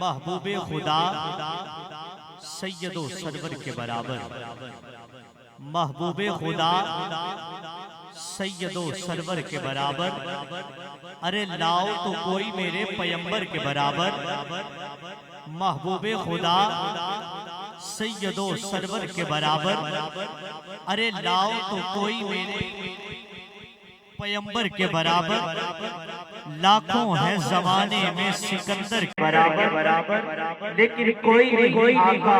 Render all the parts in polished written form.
محبوب خدا سید و سرور کے برابر، محبوب خدا سید و سرور کے برابر، ارے لاؤ تو کوئی میرے پیمبر کے برابر، محبوب خدا سید و سرور کے برابر، ارے لاؤ تو کوئی میرے پیمبر کے برابر، لاکھوں ہے زمانے میں سکندر کے برابر، لیکن کوئی نہیں آقا۔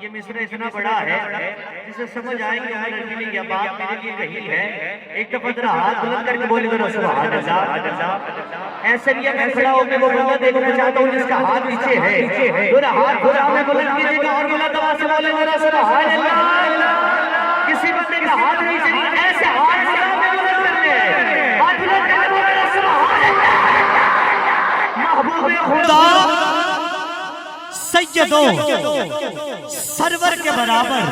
یہ مصرع اتنا بڑا ہے جسے سمجھ آئے کہ عمر کے لیے یہ بات میرے لیے کہی ہے۔ ایک دفعہ ذرا ہاتھ بلند کر کے بولے ذرا سبحان اللہ۔ ایسے بھی میں کھڑا ہو کے وہ بندہ دیکھو میں چاہتا ہوں جس کا ہاتھ نیچے ہے، ذرا ہاتھ خدا میں بلند کیجیے گا اور بلند آواز سے بولے ذرا سبحان اللہ۔ کسی بندے کا ہاتھ نیچے نہیں، ایسے ہاتھ خدا میں بلند کر لے، ہاتھ بلند کر کے بولے سبحان اللہ۔ محبوب خدا سید و سرور کے برابر،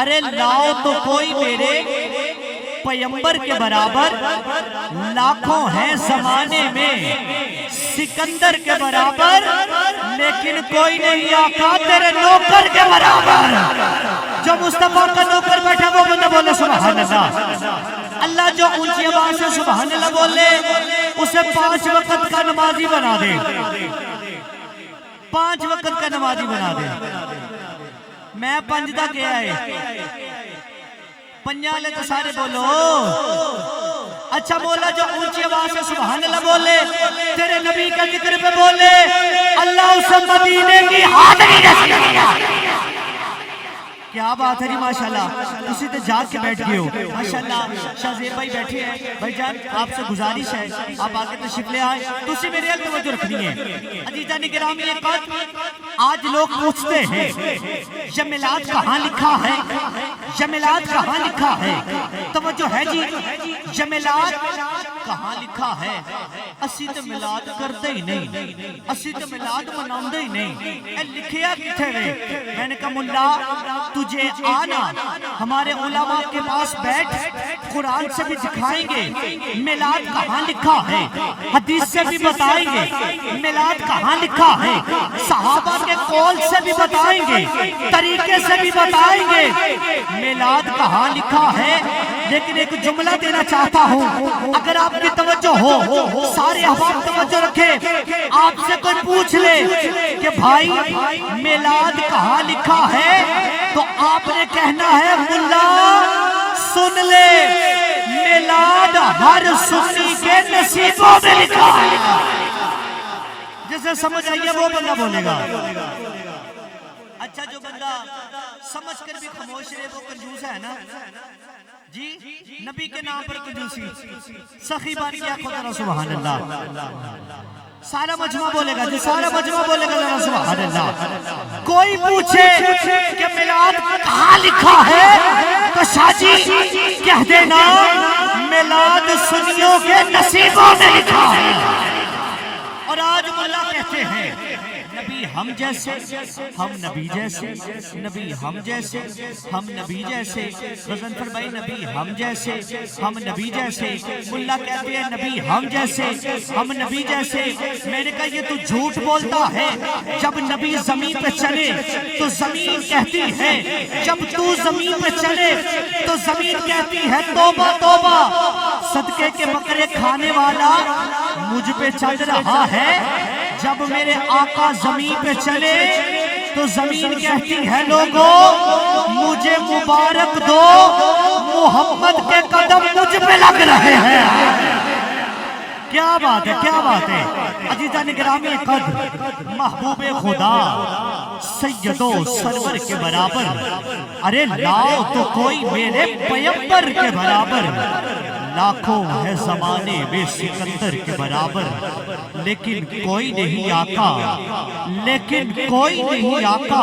ارے لاؤ تو کوئی میرے پیمبر کے برابر، لاکھوں ہیں زمانے میں سکندر کے برابر، لیکن کوئی نہیں آقا تیرے نوکر کے برابر۔ جو مصطفیٰ کا نوکر بیٹھا وہ بندہ بولے سبحان اللہ۔ اللہ جو اونچی آواز سے سبحان اللہ بولے اسے 5 وقت کا نمازی بنا دے، 5 وقت کا نمازی بنا دے۔ میں پنجدہ گیا ہے، پنجالے تو سارے بولو اچھا مولا جو اونچی آواز سے سبحان اللہ بولے تیرے نبی کا ذکر پہ بولے اللہ اسے مدینے کی حاضری نصیب کیا۔ کیا بات ہے جی ماشاءاللہ، اسی تے جاگ کے بیٹھ گئے ہو ماشاءاللہ۔ شاہ زیب بھائی بیٹھے ہیں، بھائی جان آپ سے گزارش ہے آپ آگے تشریف لے آئے تو اسی میرے حل توجہ رکھنی ہے۔ عزیزان گرامی ایک بات آج لوگ پوچھتے ہیں یہ میلاد کہاں لکھا ہے، یہ میلاد کہاں لکھا ہے، توجہ ہے جی یہ میلاد کہاں لکھا ہے۔ اسی تے میلاد کرتے ہی نہیں، اسی تے میلاد مناؤندے ہی نہیں، اے لکھیا کتھے رہے۔ میں نے کہا ملا تجھے آنا ہمارے علماء کے پاس بیٹھ قرآن سے بھی دکھائیں گے میلاد کہاں لکھا ہے، حدیث سے بھی بتائیں گے میلاد کہاں لکھا ہے، صحابہ کے قول سے بھی بتائیں گے، طریقے سے بھی بتائیں گے میلاد کہاں لکھا ہے۔ لیکن ایک جملہ دینا چاہتا ہوں اگر آپ کی توجہ ہو، سارے احباب توجہ رکھے، آپ سے کوئی پوچھ لے کہ بھائی میلاد کہاں لکھا ہے تو آپ نے کہنا ہے ملا سن لے میلاد ہر سنی کے نصیبوں میں لکھا ہے۔ جسے سمجھ آئیے وہ بندہ بولے گا۔ اچھا جو بندہ سمجھ کر بھی خاموش رہے وہ کنجوس ہے نا جی، نبی کے نام پر کنجوسی سخی بانی کیا خدا سبحان اللہ۔ سارا مجمع بولے گا جی، سارا مجمع بولے گا ذرا سبحان اللہ۔ کوئی پوچھے کہ میلاد کہاں لکھا ہے تو شاہ جی کہہ دینا میلاد سنیوں کے نصیبوں میں لکھا ہے۔ اور آج ملا کہتے ہیں نبی ہم جیسے ہم نبی جیسے، نبی ہم جیسے ہم نبی جیسے، غضنفر بھائی نبی ہم جیسے ہم نبی جیسے، ملا کہتے ہیں نبی ہم جیسے ہم نبی جیسے۔ میں نے کہا یہ تو جھوٹ بولتا ہے، جب نبی زمین پہ چلے تو زمین کہتی ہے، جب تو زمین پہ چلے تو زمین کہتی ہے توبہ توبہ، صدقے کے بکرے کھانے والا مجھ پہ چل رہا ہے۔ جب میرے آقا زمین پہ چلے تو زمین کہتی ہے لوگوں مجھے مبارک دو، محمد کے قدم مجھ پہ لگ رہے ہیں۔ کیا بات ہے، کیا بات ہے۔ عزیزان گرامی قدر محبوب خدا سید و سرور کے برابر، ارے لاؤ تو کوئی میرے پیمبر کے برابر، لاکھوں ہے زمانے میں سکندر کے برابر، لیکن کوئی نہیں آقا، لیکن کوئی نہیں آقا